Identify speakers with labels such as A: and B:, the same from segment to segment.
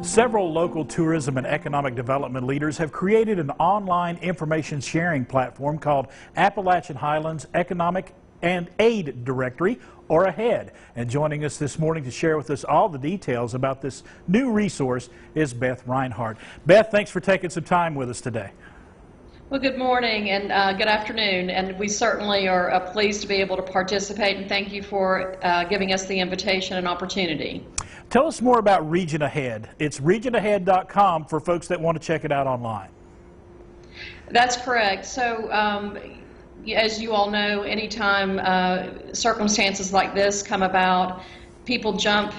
A: Several local tourism and economic development leaders have created an online information sharing platform called Appalachian Highlands Economic and Aid Directory, or AHEAD. And joining us this morning to share with us all the details about this new resource is Beth Reinhardt. Beth, thanks for taking some time with us today.
B: Well, good morning and good afternoon, and we certainly are pleased to be able to participate, and thank you for giving us the invitation and opportunity.
A: Tell us more about Region Ahead. It's regionahead.com for folks that want to check it out online.
B: That's correct. So, as you all know, anytime circumstances like this come about, people jump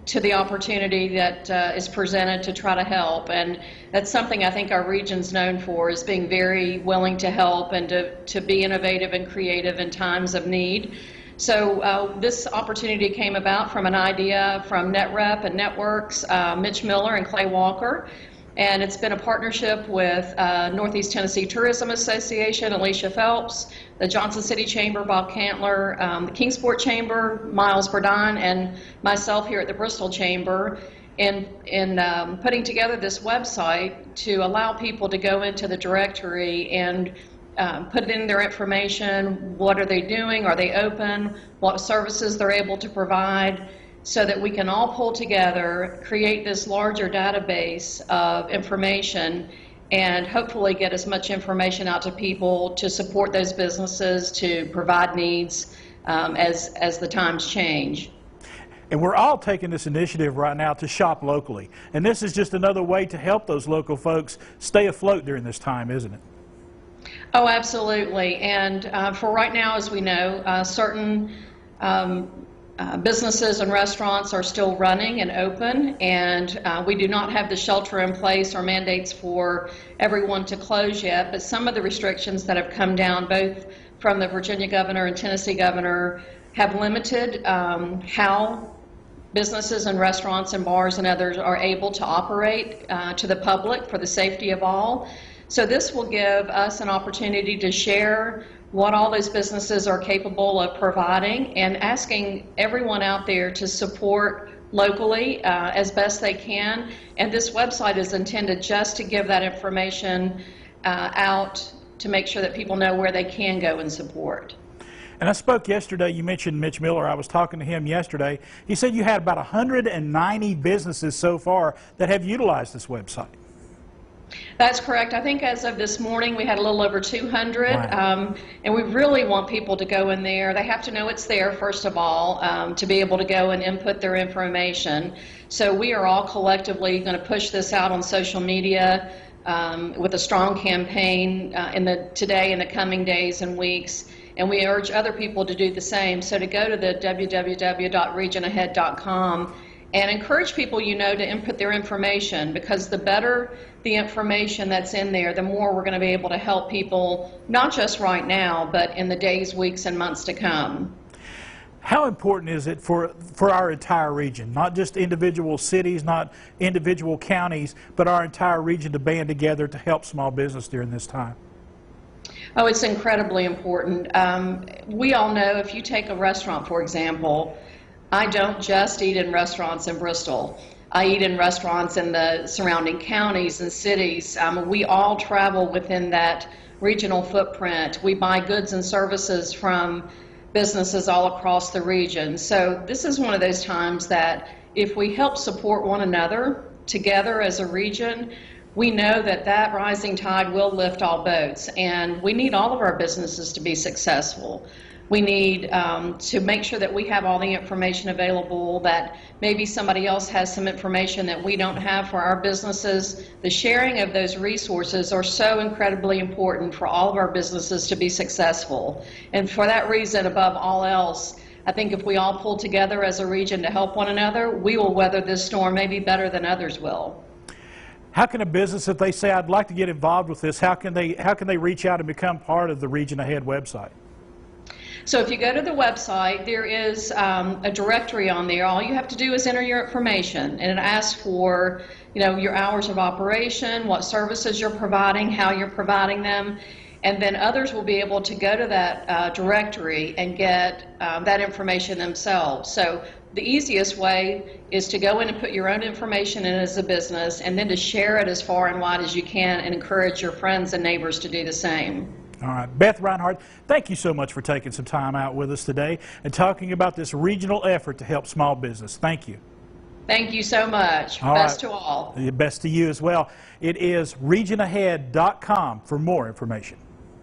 B: to the opportunity that is presented to try to help, and that's something I think our region's known for, is being very willing to help and to be innovative and creative in times of need. So this opportunity came about from an idea from NetRep and Networks, Mitch Miller and Clay Walker, and it's been a partnership with Northeast Tennessee Tourism Association, Alicia Phelps, the Johnson City Chamber, Bob Cantler, the Kingsport Chamber, Miles Burdine, and myself here at the Bristol Chamber in putting together this website to allow people to go into the directory and put in their information. What are they doing? Are they open? What services they're able to provide, so that we can all pull together, create this larger database of information, and hopefully get as much information out to people to support those businesses, to provide needs as the times change.
A: And we're all taking this initiative right now to shop locally. And this is just another way to help those local folks stay afloat during this time, isn't it?
B: Oh, absolutely. And for right now, as we know, certain businesses and restaurants are still running and open, and we do not have the shelter in place or mandates for everyone to close yet, but some of the restrictions that have come down, both from the Virginia governor and Tennessee governor, have limited how businesses and restaurants and bars and others are able to operate to the public for the safety of all. So this will give us an opportunity to share what all those businesses are capable of providing, and asking everyone out there to support locally as best they can. And this website is intended just to give that information out, to make sure that people know where they can go and support.
A: And I spoke yesterday, you mentioned Mitch Miller, I was talking to him yesterday. He said you had about 190 businesses so far that have utilized this website.
B: That's correct. I think as of this morning we had a little over 200,
A: wow.
B: And we really want people to go in there. They have to know it's there, first of all, to be able to go and input their information. So we are all collectively going to push this out on social media with a strong campaign today and the coming days and weeks. And we urge other people to do the same. So to go to the www.regionahead.com and encourage people you know to input their information, because the better the information that's in there, the more we're going to be able to help people, not just right now, but in the days, weeks, and months to come.
A: How important is it for our entire region, not just individual cities, not individual counties, but our entire region to band together to help small business during this time?
B: Oh, it's incredibly important. We all know, if you take a restaurant, for example, I don't just eat in restaurants in Bristol. I eat in restaurants in the surrounding counties and cities. We all travel within that regional footprint. We buy goods and services from businesses all across the region. So this is one of those times that if we help support one another together as a region, we know that that rising tide will lift all boats, and we need all of our businesses to be successful. We need to make sure that we have all the information available, that maybe somebody else has some information that we don't have for our businesses. The sharing of those resources are so incredibly important for all of our businesses to be successful. And for that reason, above all else, I think if we all pull together as a region to help one another, we will weather this storm maybe better than others will.
A: How can a business, if they say, I'd like to get involved with this, how can they reach out and become part of the Region Ahead website?
B: So if you go to the website, there is a directory on there. All you have to do is enter your information, and it asks for, your hours of operation, what services you're providing, how you're providing them, and then others will be able to go to that directory and get that information themselves. So the easiest way is to go in and put your own information in as a business, and then to share it as far and wide as you can and encourage your friends and neighbors to do the same.
A: All right, Beth Reinhardt, thank you so much for taking some time out with us today and talking about this regional effort to help small business. Thank you.
B: Thank you so much.
A: All
B: Best
A: right.
B: to all.
A: Best to you as well. It is regionahead.com for more information.